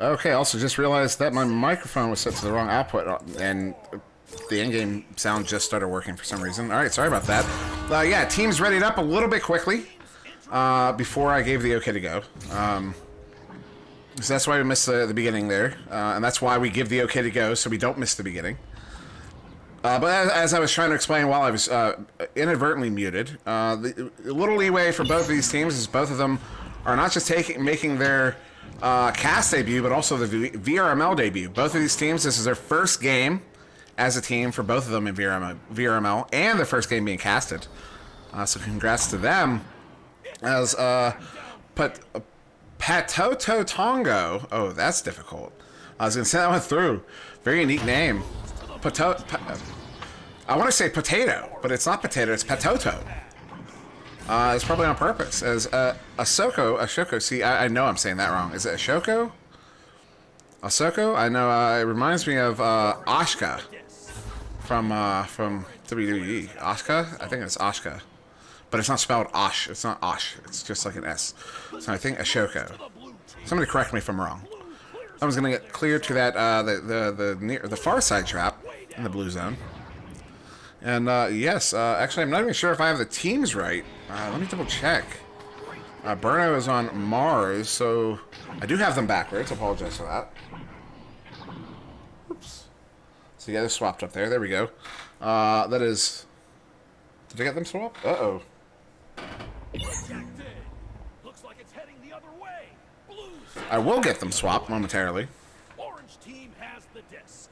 Okay, also just realized that my microphone was set to the wrong output, and the in-game sound just started working for some reason. All right, sorry about that. Yeah, teams readied up a little bit quickly before I gave the okay to go. So that's why we missed the beginning there, and that's why we give the okay to go, so we don't miss the beginning. But as I was trying to explain while I was inadvertently muted, the little leeway for both of these teams is both of them are not just making their cast debut, but also the VRML debut. Both of these teams, this is their first game as a team for both of them in VRML and the first game being casted. So congrats to them. As Patoto Tongo. Oh, that's difficult. I was going to say that one through. Very unique name. I want to say potato, but it's not potato, it's patoto. It's probably on purpose. As Ashoko, see, I know I'm saying that wrong. Is it Ashoko? Ahsoka? I know, it reminds me of Ashka from WWE. Ashka? I think it's Ashka. But it's not spelled Osh. It's not Osh. It's just like an S. So I think Ashoko. Somebody correct me if I'm wrong. I was going to get clear to that, the far side trap in the blue zone. And, yes, actually, I'm not even sure if I have the teams right. Let me double check. Burno is on Mars, so I do have them backwards. I apologize for that. Oops. So, yeah, they're swapped up there. There we go. That is... Did I get them swapped? Uh-oh. I will get them swapped momentarily. Orange team has the disc.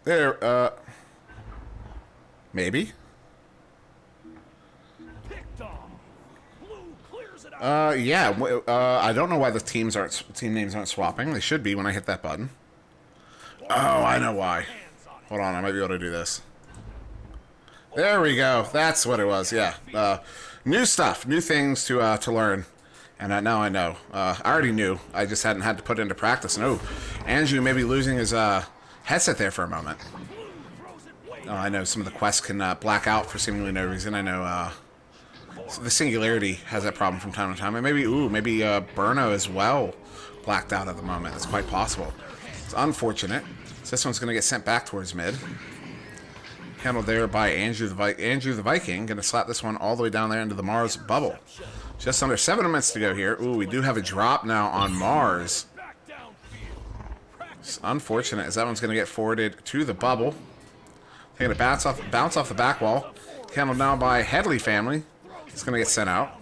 There, maybe. Yeah. I don't know why the team names aren't swapping. They should be when I hit that button. Oh, I know why. Hold on, I might be able to do this. There we go. That's what it was. Yeah. New stuff, new things to learn. And now I know. I already knew. I just hadn't had to put it into practice. And Andrew may be losing his headset there for a moment. Oh, I know some of the quests can black out for seemingly no reason. I know the Singularity has that problem from time to time. And maybe Burno as well blacked out at the moment. It's quite possible. It's unfortunate. So this one's going to get sent back towards mid. Handled there by Andrew the Viking. Going to slap this one all the way down there into the Mars bubble. Just under 7 minutes to go here. Ooh, we do have a drop now on Mars. It's unfortunate as that one's going to get forwarded to the bubble. They're going to bounce off the back wall. Handled now by Headley family. It's going to get sent out.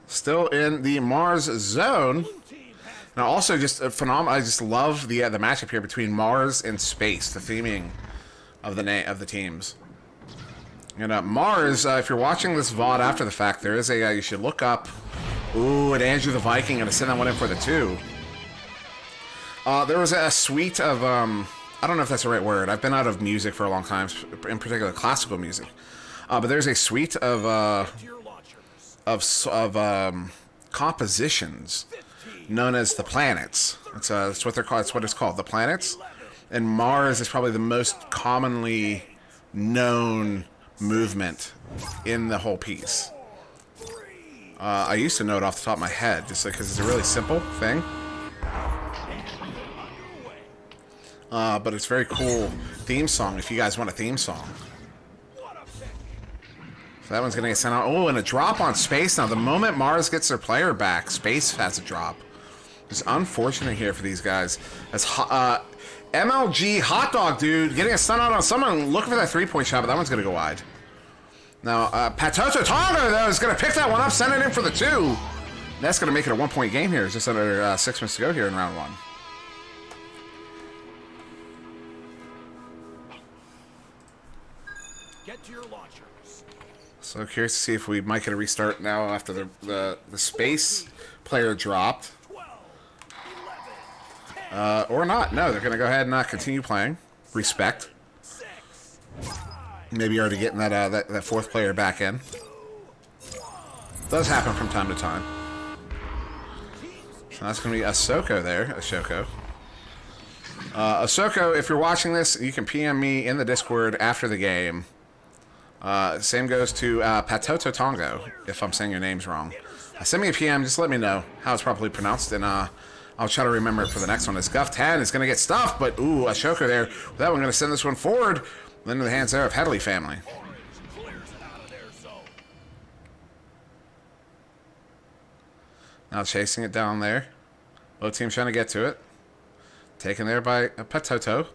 Still in the Mars zone. Now also just phenomenal. I just love the matchup here between Mars and space. The theming of the teams. And Mars, if you're watching this VOD after the fact, there is a you should look up. Ooh, and Andrew the Viking gonna send that one in for the 2. There was a suite of I don't know if that's the right word. I've been out of music for a long time, in particular classical music. But there's a suite of compositions known as the planets. It's what they're called. It's what it's called, the planets. And Mars is probably the most commonly known movement in the whole piece. I used to know it off the top of my head, just because it's a really simple thing. But it's a very cool theme song if you guys want a theme song. So that one's going to get sent out. Oh, and a drop on Space now. The moment Mars gets their player back, Space has a drop. It's unfortunate here for these guys. As MLG Hot Dog Dude getting a stun out on someone looking for that 3-point shot, but that one's going to go wide. Now, Patoto Tonga, though, is going to pick that one up, send it in for the 2. That's going to make it a 1-point game here. It's just under 6 minutes to go here in round 1. Get to your launchers. So curious to see if we might get a restart now after the space player dropped. Or not. No, they're going to go ahead and continue playing. Respect. Maybe already getting that 4th player back in. Does happen from time to time. So that's going to be Ahsoka there. Ahsoka. Ahsoka, if you're watching this, you can PM me in the Discord after the game. Same goes to Patoto Tongo, if I'm saying your names wrong. Send me a PM, just let me know how it's properly pronounced, and I'll try to remember it for the next one. This Guff 10 is going to get stuffed, but ooh, a choker there. That one going to send this one forward. Into the hands there of Headley family. Now chasing it down there. Both teams trying to get to it. Taken there by Patoto.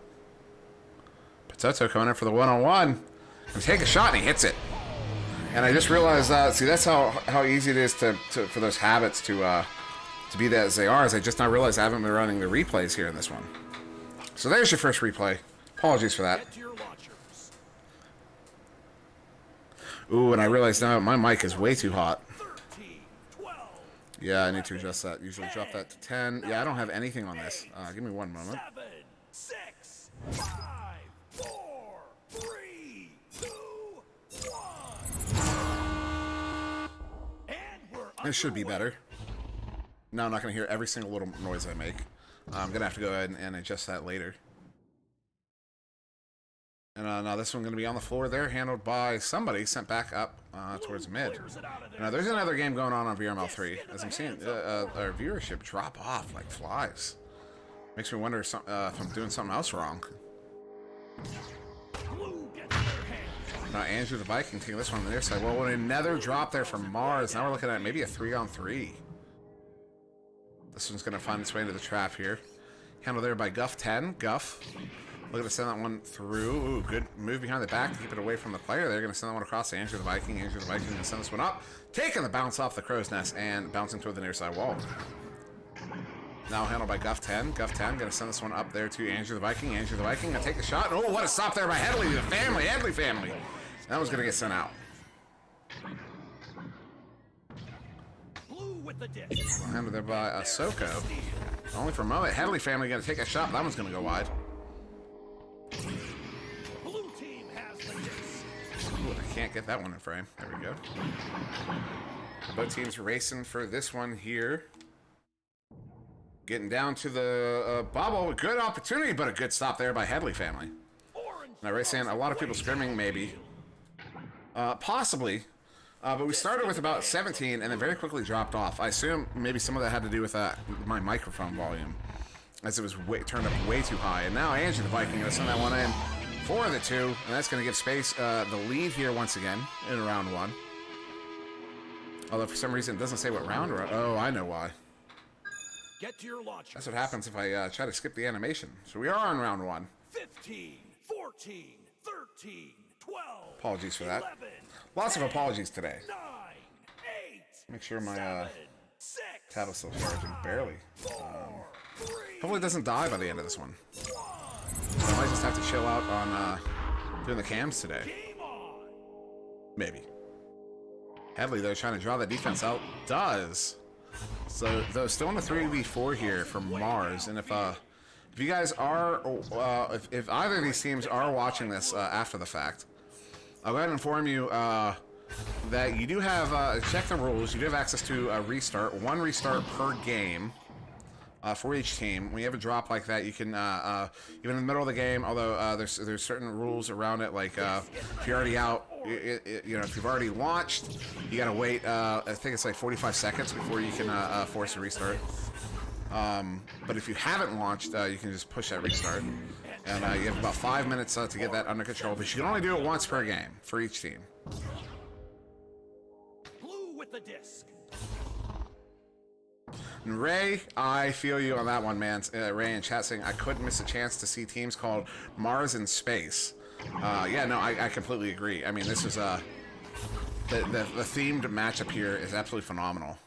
Patoto coming in for the one-on-one. And take a shot, and he hits it. And I just realized, see, that's how easy it is for those habits to be that as they are. As I just now realized I haven't been running the replays here in this one. So there's your first replay. Apologies for that. Ooh, and I realized now my mic is way too hot. Yeah, I need to adjust that. Usually drop that to 10. Yeah, I don't have anything on this. Give me one moment. 7, 6, 5, 4, 3, 2, 1. It should be better. No, I'm not going to hear every single little noise I make. I'm going to have to go ahead and adjust that later. And now this one going to be on the floor there, handled by somebody, sent back up towards mid. Now there's another game going on VRML 3. As I'm seeing our viewership drop off like flies. Makes me wonder if I'm doing something else wrong. Now Andrew the Viking taking this one on the near side. Well, another drop there from Mars. Now we're looking at maybe a 3-on-3. This one's going to find its way into the trap here. Handled there by Guff 10. Guff. Looking to send that one through. Ooh, good move behind the back to keep it away from the player. They're going to send that one across to Andrew the Viking. Andrew the Viking going to send this one up. Taking the bounce off the crow's nest and bouncing toward the near side wall. Now handled by Guff 10. Guff 10 going to send this one up there to Andrew the Viking. Andrew the Viking going to take the shot. Oh, what a stop there by Headley, the family. Headley family. That was going to get sent out. Handled there by Ahsoka. Only for a moment. Headley family going to take a shot. That one's going to go wide. Blue team has the disc. Ooh, I can't get that one in frame. There we go. Both teams racing for this one here. Getting down to the bobble. Good opportunity, but a good stop there by Headley family. Now, racing, a lot of people screaming, maybe. Possibly. But we started with about 17 and then very quickly dropped off. I assume maybe some of that had to do with my microphone volume, as it was turned up way too high. And now Andrew the Viking going to send that one in for the 2, and that's going to give space the lead here once again in round 1. Although for some reason it doesn't say what round we're at. Oh, I know why. Get to your launcher. That's what happens if I try to skip the animation. So we are on round 1. 15, 14, 13, 12. Apologies for that. 11, Lots of apologies today. 9, 8. Make sure my 7, 6, tab is still charging. Barely. 4, 3, Hopefully it doesn't die by the end of this one. I might just have to chill out on doing the cams today. game on. Maybe. Headley, though, trying to draw that defense out. Does. So, though, still in the 3v4 here from Mars. And if you guys are, if either of these teams are watching this after the fact, I'll go ahead and inform you that you do have, check the rules, you do have access to a restart, 1 restart per game. For each team. When you have a drop like that, you can, even in the middle of the game, although there's certain rules around it, like if you're already out, you know, if you've already launched, you gotta wait, I think it's like 45 seconds before you can force a restart. But if you haven't launched, you can just push that restart. And you have about 5 minutes to get that under control, but you can only do it once per game for each team. Blue with the disc. And Ray, I feel you on that one, man. Ray in chat saying, I couldn't miss a chance to see teams called Mars in Space. Yeah, no, I completely agree. I mean, this is the themed matchup here is absolutely phenomenal.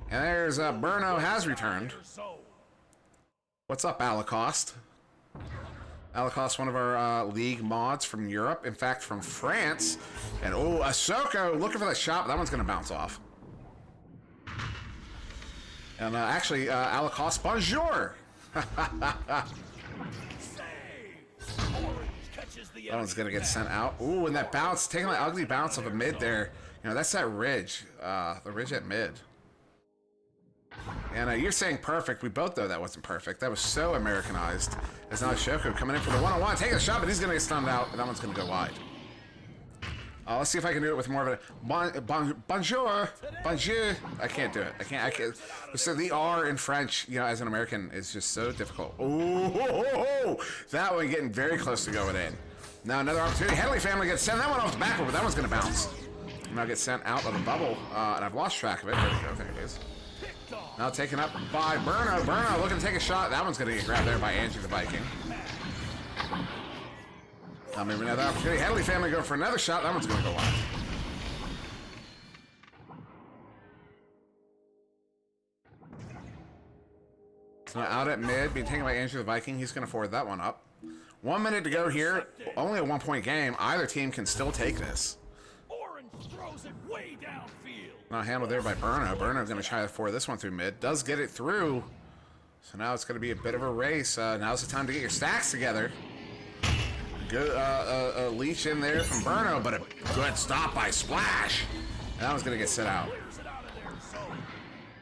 And there's Burno has returned. What's up, Alacost? Alacost, one of our league mods from Europe. In fact, from France. And, oh, Ahsoka looking for that shot. That one's going to bounce off. And actually, Alacost, bonjour! That one's going to get sent out. Ooh, and that bounce, taking that ugly bounce of a mid there. You know, that's that ridge. The ridge at mid. And you're saying perfect. We both know that wasn't perfect. That was so Americanized. As now Shoko coming in for the one-on-one. Taking a shot, but he's going to get stunned out. And that one's going to go wide. Let's see if I can do it with more of a bonjour. Bonjour. I can't do it. I can't. So the R in French, you know, as an American, is just so difficult. Oh, that one getting very close to going in. Now another opportunity. Henley family gets sent. That one off the backward, but that one's going to bounce. Now get sent out of the bubble, and I've lost track of it. There we go. There it is. Now taken up by Burno. Burno looking to take a shot. That one's going to get grabbed there by Angie the Viking. Maybe another opportunity. Henley family go for another shot. That one's going to go wide. So now out at mid, being taken by Andrew the Viking. He's going to forward that one up. 1 minute to go here. Only a 1-point game. Either team can still take this. Orange throws it way downfield. Now handled there by Burno. Burno's going to try to forward this one through mid. Does get it through. So now it's going to be a bit of a race. Now's the time to get your stacks together. Good leech in there from Burno, but a good stop by Splash. That one's going to get set out.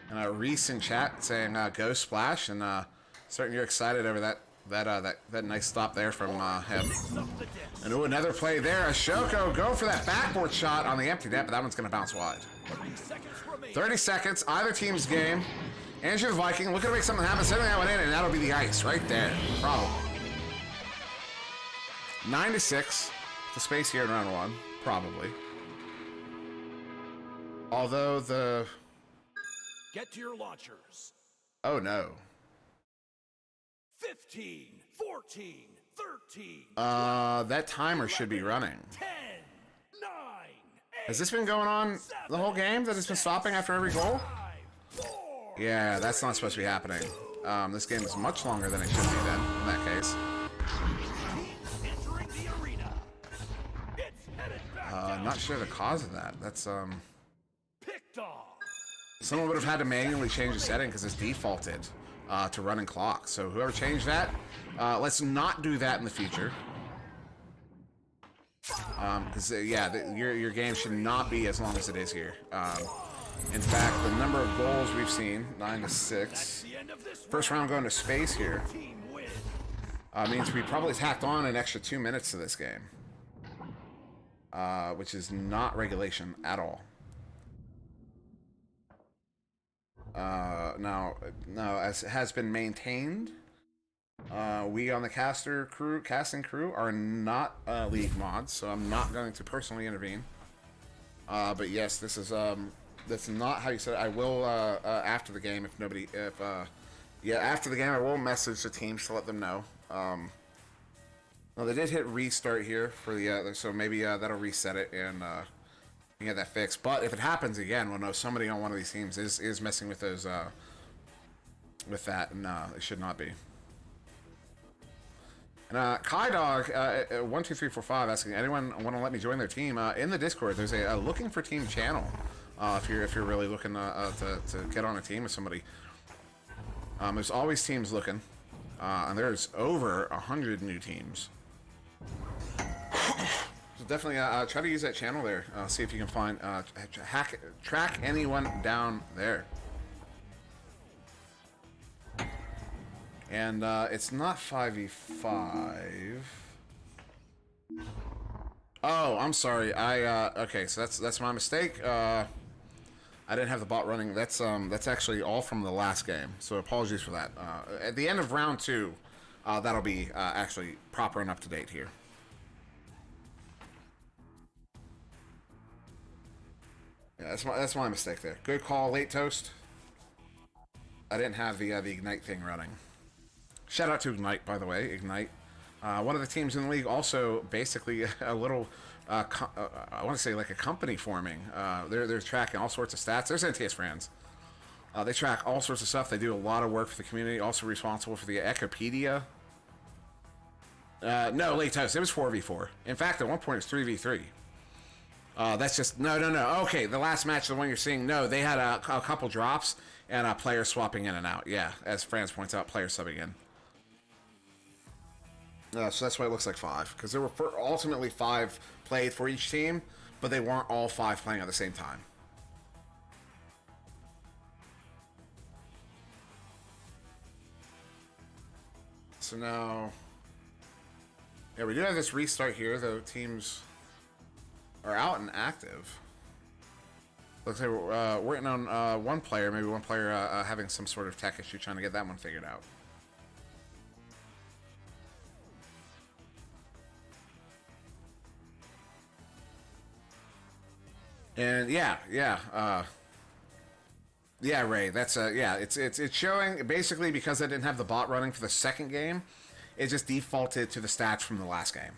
And a recent chat saying go Splash, and certain you're excited over that nice stop there from him. And ooh, another play there. Ashoko go for that backboard shot on the empty net, but that one's going to bounce wide. 30 seconds, either team's game. Andrew the Viking looking to make something happen, sending that one in, and that'll be the ice right there. Probably. 9-6. The space here in round one, probably. Although the... Get to your launchers. Oh no. 15, 14, 13. That timer should be running. 10, 9, 8, Has this been going on the whole game? That it's been stopping after every goal? 5, 4. Yeah, that's not supposed to be happening. This game is much longer than it should be then, in that case. Entering the arena. It's headed back Not sure the cause of that. That's, picked off. someone would have had to manually change the setting because it's defaulted to running clock. So whoever changed that, let's not do that in the future. Because, your game should not be as long as it is here. In fact, the number of goals we've seen, 9-6. First round going to space here. Means we probably tacked on an extra 2 minutes to this game. Which is not regulation at all. No, as has been maintained, we on the casting crew are not league mods, so I'm not going to personally intervene. But yes, this is that's not how you said it. I will after the game after the game I will message the teams to let them know. Well, they did hit restart here for the so maybe that'll reset it and you get that fixed. But if it happens again, we'll know somebody on one of these teams is messing with those with that, and it should not be. And Kai Dog 12345 asking anyone want to let me join their team in the Discord. There's a looking for team channel if you're really looking to get on a team with somebody. There's always teams looking, and there's over 100 new teams. So definitely try to use that channel there. See if you can find track anyone down there. And it's not 5v5. Oh, I'm sorry. Okay, so that's my mistake. I didn't have the bot running. That's actually all from the last game. So apologies for that. At the end of round 2, that'll be actually proper and up to date here. Yeah, that's my mistake there. Good call, late toast. I didn't have the Ignite thing running. Shout out to Ignite, by the way. Ignite, one of the teams in the league, also basically a little, I want to say like a company forming. They're tracking all sorts of stats. There's NTS friends. They track all sorts of stuff. They do a lot of work for the community. Also responsible for the Ecopedia. No, late toast. It was 4v4. In fact, at one point it was 3v3. That's just no. Okay, the last match, the one you're seeing. No, they had a couple drops and players swapping in and out. Yeah, as Franz points out, players subbing in. So that's why it looks like 5, because there were ultimately 5 played for each team, but they weren't all 5 playing at the same time. So now, yeah, we do have this restart here. The teams Or out and active. Looks like we're working on one player, maybe one player having some sort of tech issue, trying to get that one figured out. And yeah, Ray. That's yeah. It's showing basically because I didn't have the bot running for the second game, it just defaulted to the stats from the last game.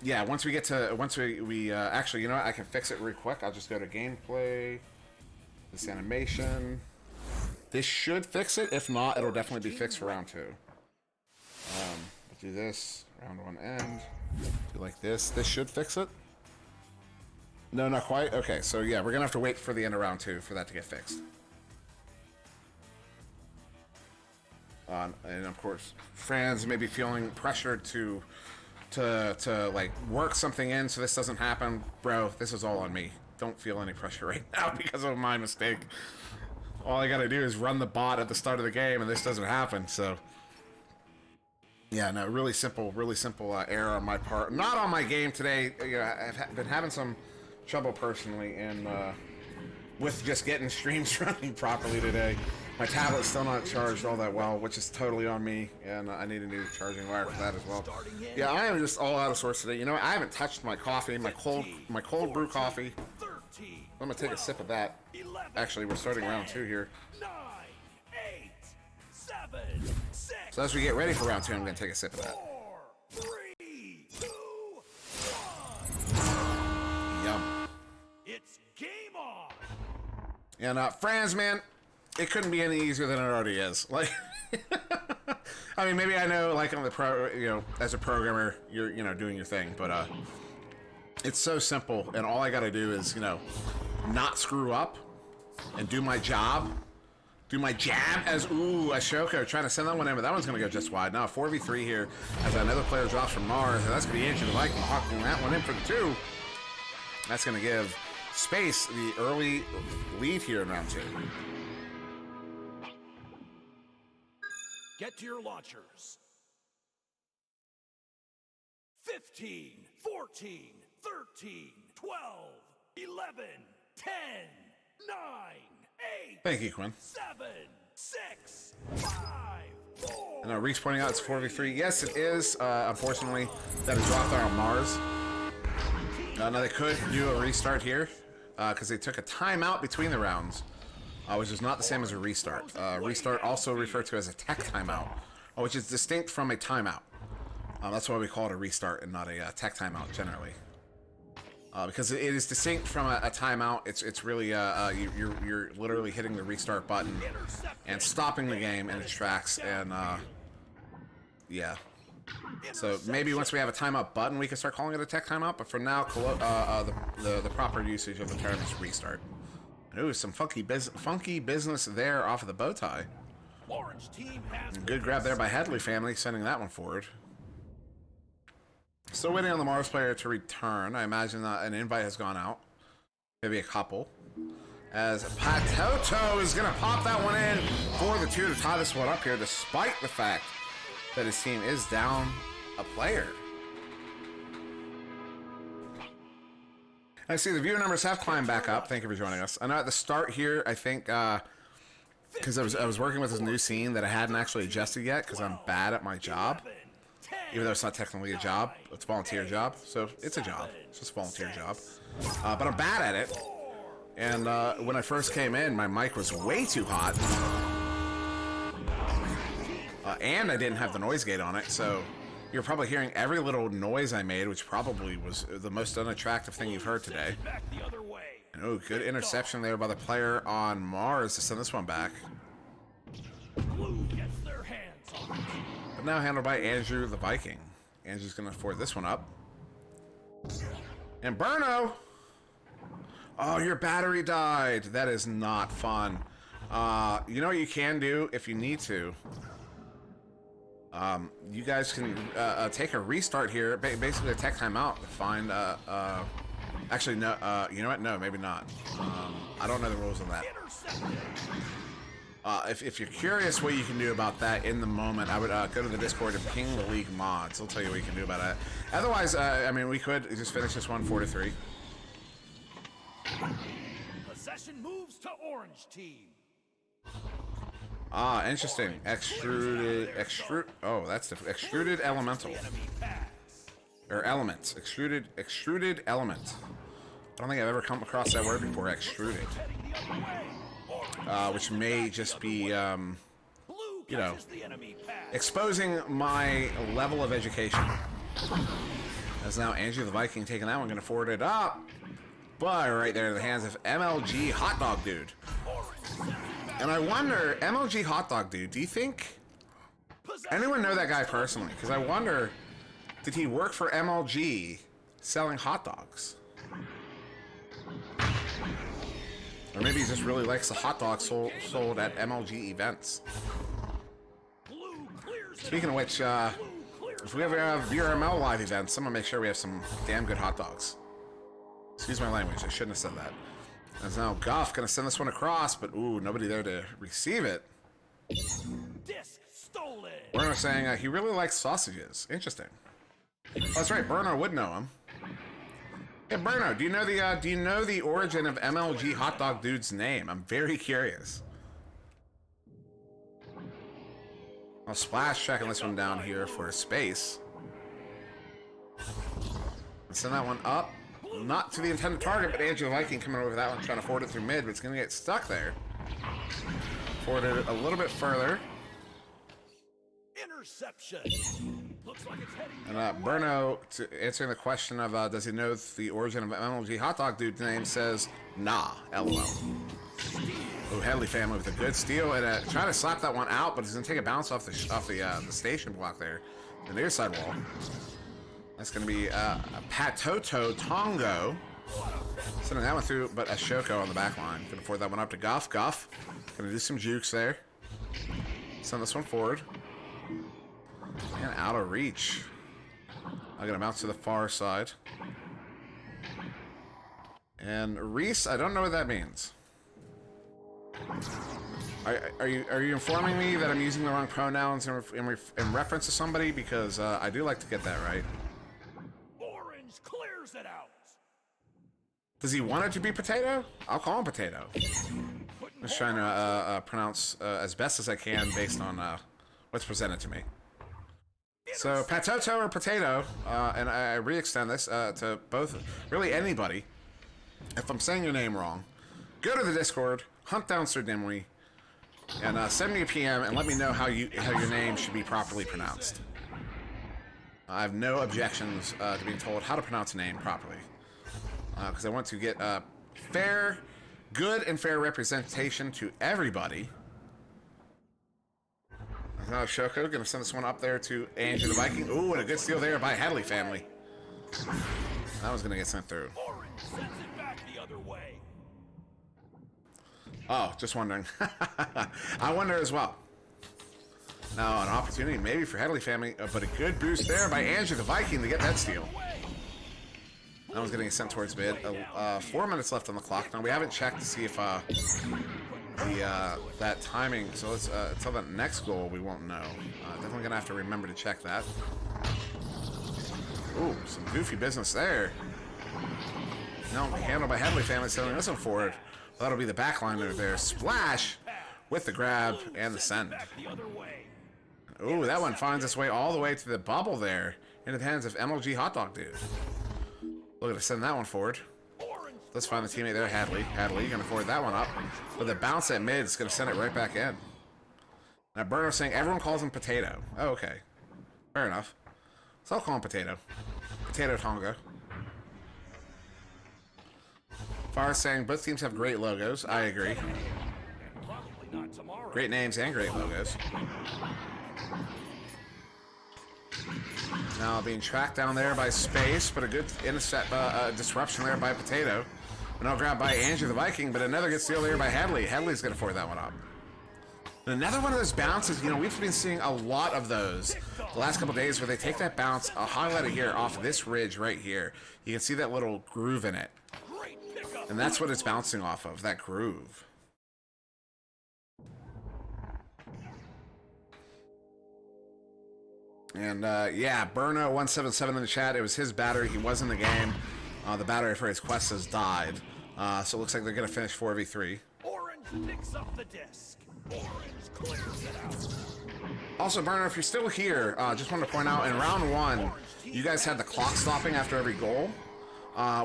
Yeah, once we actually, you know what, I can fix it real quick. I'll just go to gameplay, this animation. This should fix it. If not, it'll definitely be fixed for round 2. We'll do this, round 1 end. Do like this. This should fix it. No, not quite. Okay, so yeah, we're gonna have to wait for the end of round 2 for that to get fixed. And of course, fans may be feeling pressured to like work something in so this doesn't happen. Bro, this is all on me. Don't feel any pressure right now because of my mistake. All I gotta do is run the bot at the start of the game and this doesn't happen, so yeah, no, really simple error on my part. Not on my game today. You know, I've been having some trouble personally with just getting streams running properly today. My tablet's still not charged all that well, which is totally on me, and I need a new charging wire for that as well. Yeah, I am just all out of sorts today. You know, I haven't touched my coffee, my cold brew coffee. I'm gonna take a sip of that. Actually, we're starting round 2 here. 9, 8, 7, 6. So as we get ready for round 2, I'm gonna take a sip of that. 4, 3, 2, 1. Yum. It's game on. And friends, man, it couldn't be any easier than it already is. Like, I mean, maybe I know, like, on the as a programmer, you're, doing your thing, but it's so simple, and all I gotta do is, not screw up and do my job, do my jab as Ashoko trying to send that one in, but that one's gonna go just wide. Now 4v3 here as another player drops from Mars, and that's gonna be Andrew the Viking hawking that one in for the 2. That's gonna give Space the early lead here in round 2. Get to your launchers. 15, 14, 13, 12, 11, 10, 9, 8. Thank you, Quinn. 7, 6, 5, 4. And Reek's pointing out it's 4v3. Yes, it is. Unfortunately, that is dropped there on Mars. Now they could do a restart here because they took a timeout between the rounds, which is not the same as a restart. Restart also referred to as a tech timeout, which is distinct from a timeout. That's why we call it a restart and not a tech timeout generally. Because it is distinct from a timeout. It's really you're literally hitting the restart button and stopping the game in its tracks, and yeah. So maybe once we have a timeout button, we can start calling it a tech timeout. But for now, the proper usage of the term is restart. Ooh, some funky business there off of the bow tie. Orange team has Good grab there by Headley family, sending that one forward. Still waiting on the Mars player to return. I imagine that an invite has gone out. Maybe a couple. As Patoto is going to pop that one in for the 2 to tie this one up here, despite the fact that his team is down a player. I see the viewer numbers have climbed back up. Thank you for joining us. I know at the start here, I think, because I was working with this new scene that I hadn't actually adjusted yet because I'm bad at my job. Even though it's not technically a job, it's a volunteer job. So it's a job. It's just a volunteer job. But I'm bad at it. And when I first came in, my mic was way too hot. And I didn't have the noise gate on it, so you're probably hearing every little noise I made, which probably was the most unattractive thing you've heard today. And oh, good interception there by the player on Mars to send this one back. But now handled by Andrew the Viking. Andrew's going to forward this one up. And Burno! Oh, your battery died. That is not fun. You know what you can do if you need to? You guys can take a restart here, basically a tech timeout to find, actually, no, you know what? No, maybe not. I don't know the rules on that. If you're curious what you can do about that in the moment, I would go to the Discord and ping the league mods. They'll tell you what you can do about it. Otherwise, I mean, we could just finish this one 4-3. Possession moves to orange team. Ah, interesting. Oh, that's the extruded elemental. Or elements. Extruded element. I don't think I've ever come across that word before, extruded. Which may just be, you know, exposing my level of education. As now Andrew the Viking taking that one, going to forward it up. But right there in the hands of MLG Hot Dog Dude. And I wonder, MLG Hot Dog Dude, do you think anyone know that guy personally? Because I wonder, did he work for MLG selling hot dogs? Or maybe he just really likes the hot dogs sold at MLG events. Speaking of which, if we ever have VRML live events, I'm gonna make sure we have some damn good hot dogs. Excuse my language, I shouldn't have said that. As now Goff gonna send this one across, but ooh, nobody there to receive it. Disc stolen. Bruno saying he really likes sausages. Interesting. Oh, that's right, Bruno would know him. Hey Bruno, do you know the origin of MLG Hot Dog Dude's name? I'm very curious. I'll splash checking this one down here for a space. Send that one up. Not to the intended target, but Andrew the Viking coming over that one, trying to forward it through mid, but it's going to get stuck there. Forward it a little bit further. Interception. Looks like it's heading. And Bruno, answering the question of does he know the origin of MLG Hot Dog Dude's name, says, nah, LOL. Oh, Headley family with a good steal, and trying to slap that one out, but he's going to take a bounce off the station block there, the near side wall. That's going to be Patoto Tongo. Sending that one through, but Ashoko on the back line. Going to forward that one up to Goff. Goff going to do some jukes there. Send this one forward. And out of reach. I'm going to bounce to the far side. And Reese, I don't know what that means. Are you informing me that I'm using the wrong pronouns in reference to somebody? Because I do like to get that right. Orange clears it out. Does he want it to be potato? I'll call him potato. I'm just trying to pronounce as best as I can based on what's presented to me. So, patoto or potato, and I re-extend this to both, really anybody. If I'm saying your name wrong, go to the Discord, hunt down SirDimwi, and send me a PM and let me know how your name should be properly pronounced. I have no objections to being told how to pronounce a name properly, because I want to get good and fair representation to everybody. Now Shoko gonna send this one up there to Andrew the Viking. Ooh, and a good steal there by Hadley family. That was gonna get sent through. Orange sends it back the other way. Oh, just wondering. I wonder as well. Now an opportunity maybe for Hadley family, but a good boost there by Andrew the Viking to get that steal. That was gonna get sent towards mid. 4 minutes left on the clock. Now we haven't checked to see if that timing, so let's until that next goal we won't know. Definitely gonna have to remember to check that. Ooh, some goofy business there. No, handled by Headley family, sending this one forward. That'll be the back liner there. Splash with the grab and the send. Ooh, that one finds its way all the way to the bubble there into the hands of MLG Hot Dog Dude. Look at to send that one forward. Let's find the teammate there, Hadley. Hadley gonna forward that one up. But the bounce at mid is gonna send it right back in. Now Burner's saying everyone calls him Potato. Oh, okay. Fair enough. So I'll call him Potato. Potato Tonga. Far saying both teams have great logos. I agree. Great names and great logos. Now being tracked down there by Space, but a good intercept, disruption there by Potato. And I'll grab by Andrew the Viking, but another good steal there by Hadley. Hadley's going to forward that one up. And another one of those bounces, you know, we've been seeing a lot of those the last couple days where they take that bounce, I'll highlight it here, off this ridge right here. You can see that little groove in it. And that's what it's bouncing off of, that groove. And yeah, Burno177 in the chat. It was his battery. He was in the game. The battery for his quest has died. So it looks like they're going to finish 4v3. Orange picks up the disc. Orange clears it out. Also, Burno, if you're still here, just wanted to point out, in round 1, you guys had the clock stopping after every goal,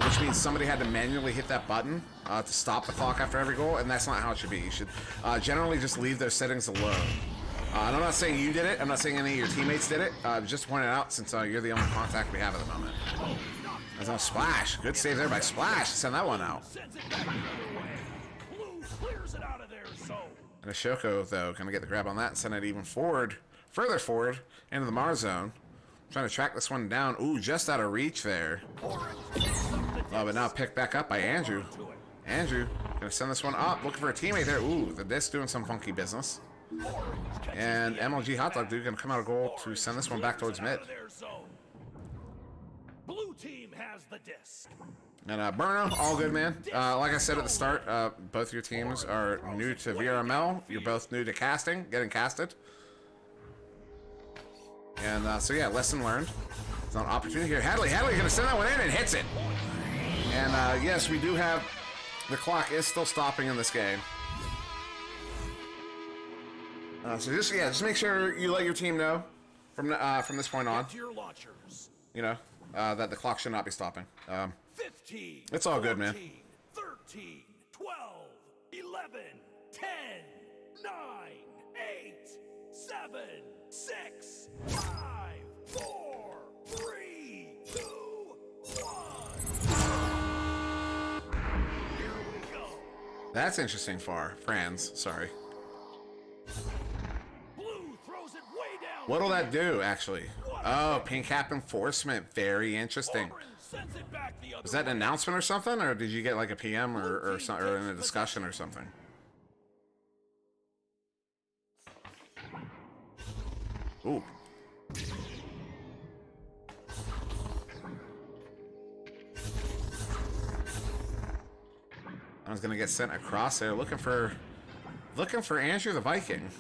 which means somebody had to manually hit that button to stop the clock after every goal, and that's not how it should be. You should generally just leave those settings alone. And I'm not saying you did it. I'm not saying any of your teammates did it. Just pointing it out since you're the only contact we have at the moment. There's no Splash. Good save there by Splash. Send that one out. Sends it back the other way. Blue clears it out of their zone. And Ashoko, though, going to get the grab on that and send it even forward, further forward, into the Mars zone. Trying to track this one down. Ooh, just out of reach there. Oh, but now picked back up by Andrew. Andrew, going to send this one up. Looking for a teammate there. Ooh, the disc doing some funky business. And MLG Hot Dog Dude going to come out of goal to send this one back towards mid. Blue team has the disc. And Burno, all good, man. Like I said at the start, both your teams are new to VRML. You're both new to casting, getting casted. And so yeah, lesson learned. It's an opportunity here. Hadley going to send that one in and hits it. And yes, we do have, the clock is still stopping in this game. So just make sure you let your team know from this point on. Your launchers. You know, that the clock should not be stopping. 15. It's all good, man. 13, 12, 11, 10, 9, 8, 7, 6, 5, 4, 3, 2, 1. Here we go. That's interesting for Franz. Sorry. Blue throws it way down. What'll that do, actually? Oh, pink cap enforcement. Very interesting. Orange sends it back the other Was that an way. announcement or something, or did you get like a PM or in a discussion or something? Ooh. I was gonna get sent across there, looking for Andrew the Viking.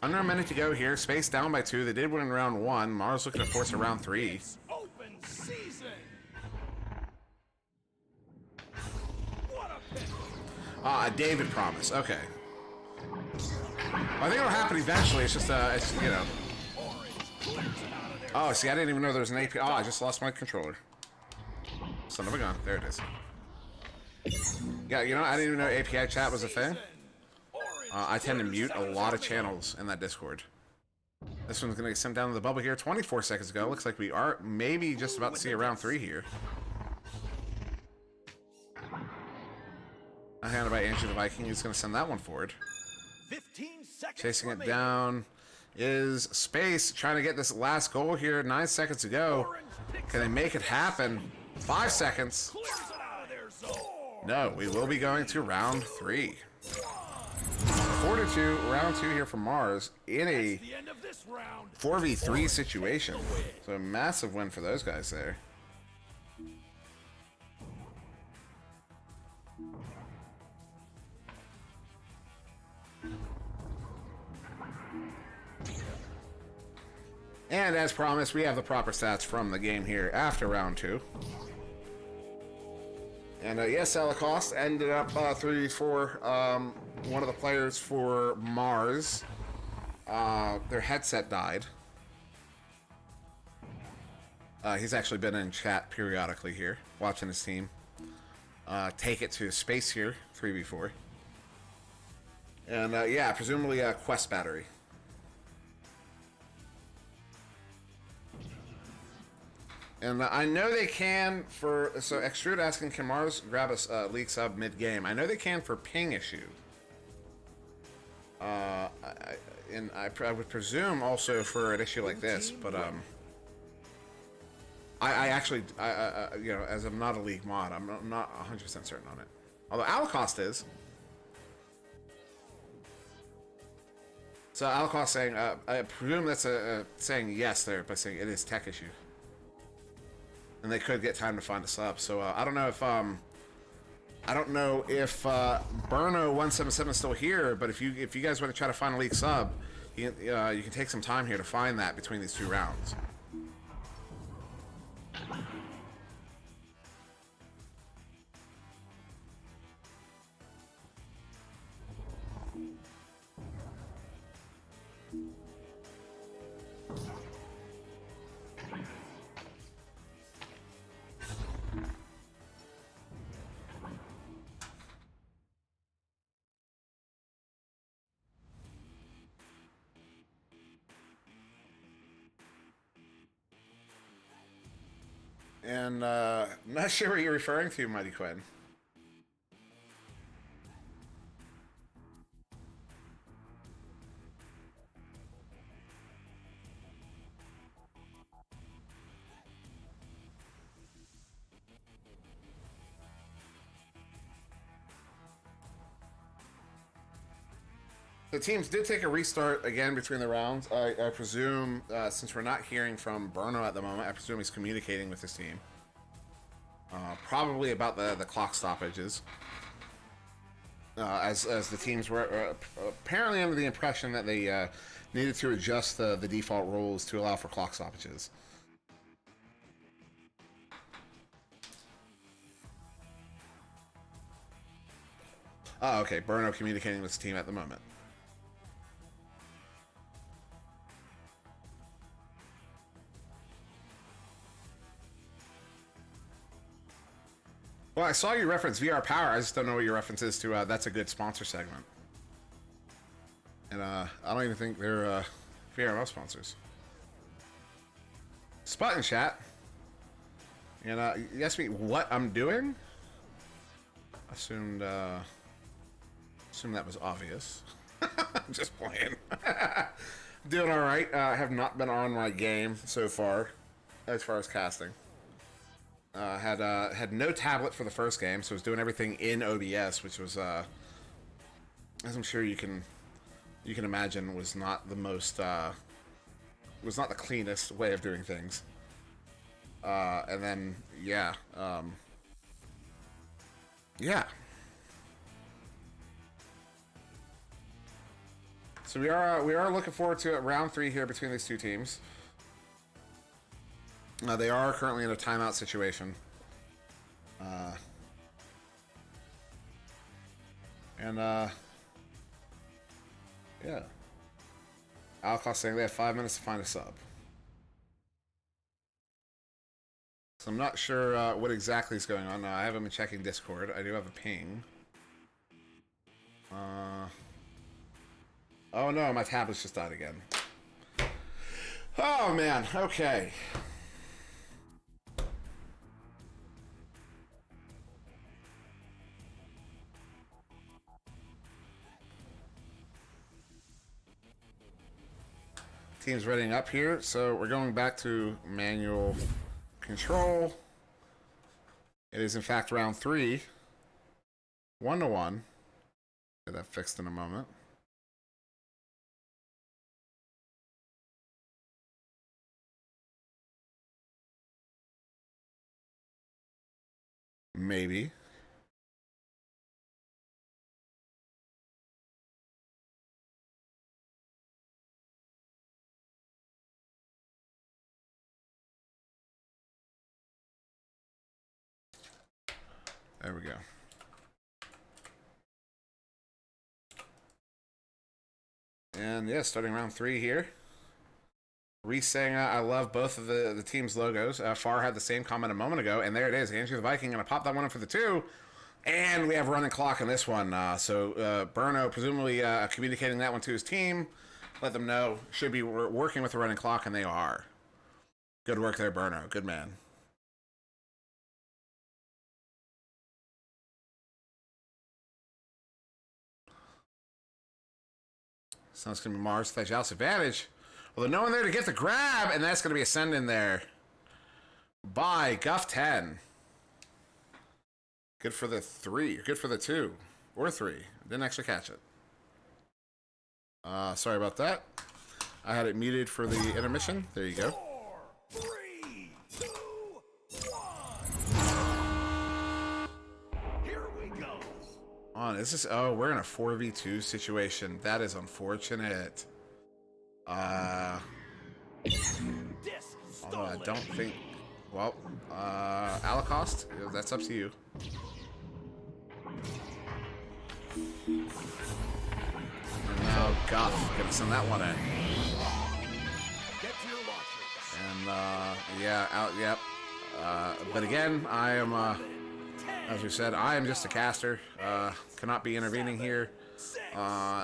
Under a minute to go here. Space down by 2. They did win in round 1. Mars looking to force a round 3. Open season. What a pick. David promise. Okay. I think it'll happen eventually. It's just it's, you know. Orange clears it out of there. Oh, see, I didn't even know there was an API. Oh, I just lost my controller. Son of a gun. There it is. Yeah, you know, I didn't even know API chat was a thing. I tend to mute a lot of channels in that Discord. This one's going to get sent down to the bubble here 24 seconds ago. Looks like we are maybe just about to see a round 3 here. A handed by Andrew the Viking. He's going to send that one forward. 15 seconds Chasing it remaining. down is Space. Trying to get this last goal here. 9 seconds to go. Orange picks Can they up make the it happen? 5 seconds. Clears it out of their zone. No, we will be going to round 3. 4-2, round 2 here from Mars in a The end of this round. 4v3 situation. So a massive win for those guys there. And as promised, we have the proper stats from the game here after round 2. And yes, Alacost ended up 3v4. One of the players for Mars, their headset died. He's actually been in chat periodically here, watching his team take it to space here, 3v4. And yeah, presumably a quest battery. And I know they can for... So, Extrude asking, can Mars grab a league sub mid-game? I know they can for ping issue. And I would presume also for an issue like this, but I actually, you know, as I'm not a league mod, I'm not 100% certain on it. Although Alacost is. So Alacost saying, I presume that's saying yes there by saying it is tech issue. And they could get time to find a sub. So I don't know if Burno177 is still here, but if you guys want to try to find a league sub, You can take some time here to find that between these 2 rounds. And not sure what you're referring to, Mighty Quinn. The teams did take a restart again between the rounds. I presume, since we're not hearing from Bruno at the moment, I presume he's communicating with his team. Probably about the clock stoppages. As the teams were apparently under the impression that they needed to adjust the default rules to allow for clock stoppages. Oh, okay. Bruno communicating with his team at the moment. Well, I saw you reference VR Power. I just don't know what your reference is to. That's a good sponsor segment. And I don't even think they're VRML sponsors. Spot in chat. And you asked me what I'm doing? Assumed that was obvious. I'm just playing. Doing all right. I have not been on my game so far as casting. Had no tablet for the first game, so I was doing everything in OBS, which was, as I'm sure you can imagine, was not the most, was not the cleanest way of doing things. And then, yeah, yeah. So we are looking forward to round 3 here between these 2 teams. They are currently in a timeout situation. Yeah. Alco's saying they have 5 minutes to find a sub. So I'm not sure what exactly is going on. I haven't been checking Discord. I do have a ping. Oh no, my tablet's just died again. Oh man, okay. Team's readying up here, so we're going back to manual control. It is in fact round 3. 1-1. Get that fixed in a moment. Maybe. There we go. And yeah, starting round 3 here. Reese saying, I love both of the team's logos. Far had the same comment a moment ago, and there it is. Andrew the Viking going to pop that one in for the 2. And we have a running clock on this one. So Bruno presumably communicating that one to his team. Let them know. Should be working with the running clock, and they are. Good work there, Bruno. Good man. So it's going to be Mars Thijals advantage. Well, there's no one there to get the grab, and that's going to be a send in there by Guff 10. Good for the 3. Good for the 2. Or 3. Didn't actually catch it. Sorry about that. I had it muted for the intermission. There you go. 4, 3, 2, 1. Here we go. On, is this? Oh, we're in a 4v2 situation. That is unfortunate. Disc Although I stolen. don't think... Well, Holocaust, that's up to you. And now Guff, gonna send that one in. Get to your launchers. And, yeah, yep. But again, I am, as we said, I am just a caster. Cannot be intervening here.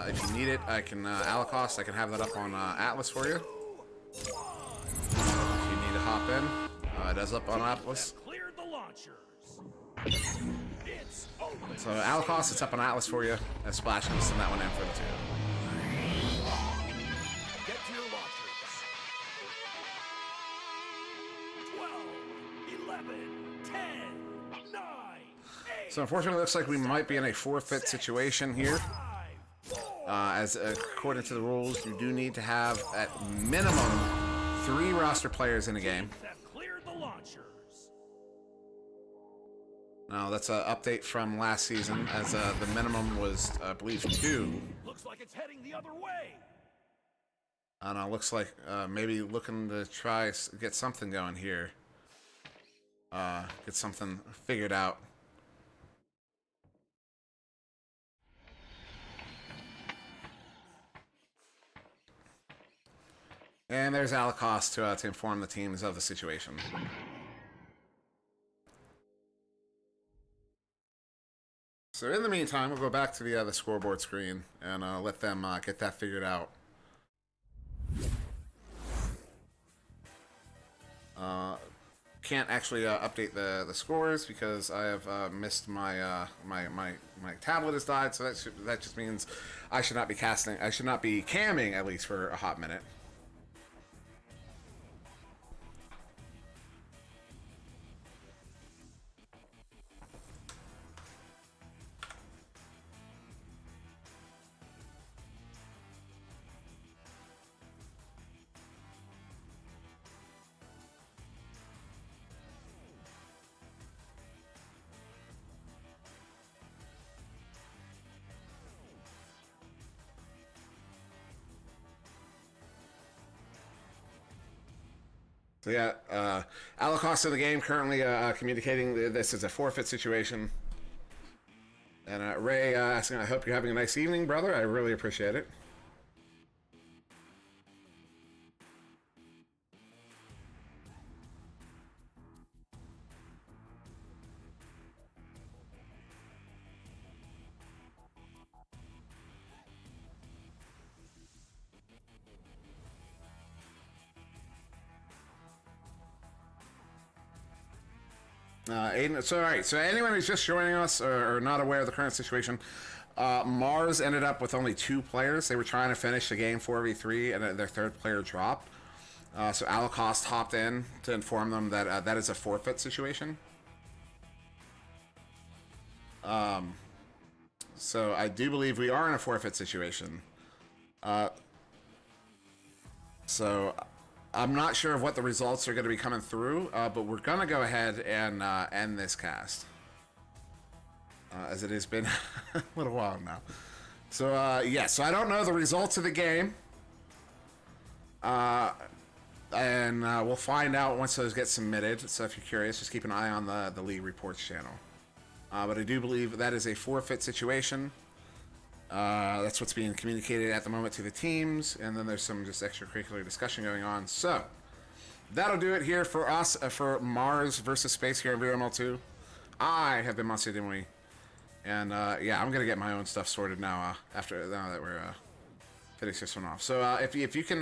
If you need it, I can, Holocaust, I can have that up on, Atlas for you. If you need to hop in, it is up on Atlas. Cleared the launchers. It's open. So, Holocaust, it's up on Atlas for you. And Splash, I'm gonna send that one in for the 2. Get to your launchers. 12, 11, 10, 9, 8, So, unfortunately, it looks like we might be in a forfeit situation here. 5, 4, As according to the rules, you do need to have at minimum 3 roster players in a game. have cleared the launchers. Now that's an update from last season, as the minimum was, I believe, 2. Looks like it's heading the other way. And it looks like maybe looking to try get something going here. Get something figured out. And there's Holocaust to inform the teams of the situation. So in the meantime, we'll go back to the scoreboard screen and let them get that figured out. Can't actually update the scores because I have missed my my tablet has died. So that just means I should not be casting. I should not be camming at least for a hot minute. So yeah, Holocaust in the game currently communicating this is a forfeit situation. And Ray asking, I hope you're having a nice evening, brother. I really appreciate it. Aiden, so all right, so anyone who's just joining us or not aware of the current situation, Mars ended up with only 2 players. They were trying to finish the game 4v3, and their 3rd player dropped. So Holocaust hopped in to inform them that that is a forfeit situation. So I do believe we are in a forfeit situation. So I'm not sure of what the results are going to be coming through, but we're going to go ahead and end this cast. As it has been a little while now. So, yeah, so I don't know the results of the game. And we'll find out once those get submitted. So if you're curious, just keep an eye on the League Reports channel. But I do believe that is a forfeit situation. That's what's being communicated at the moment to the teams, and then there's some just extracurricular discussion going on. So that'll do it here for us for Mars versus Space here in VRML 2. I have been SirDimwi, and yeah, I'm gonna get my own stuff sorted now. Now that we're finishing this one off. So if you can,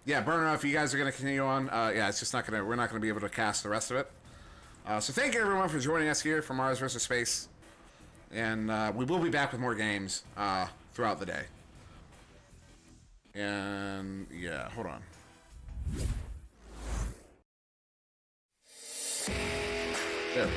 yeah, Burner, if you guys are gonna continue on, yeah, it's just we're not gonna be able to cast the rest of it. So thank you everyone for joining us here for Mars versus Space. And we will be back with more games throughout the day. And yeah, hold on. There.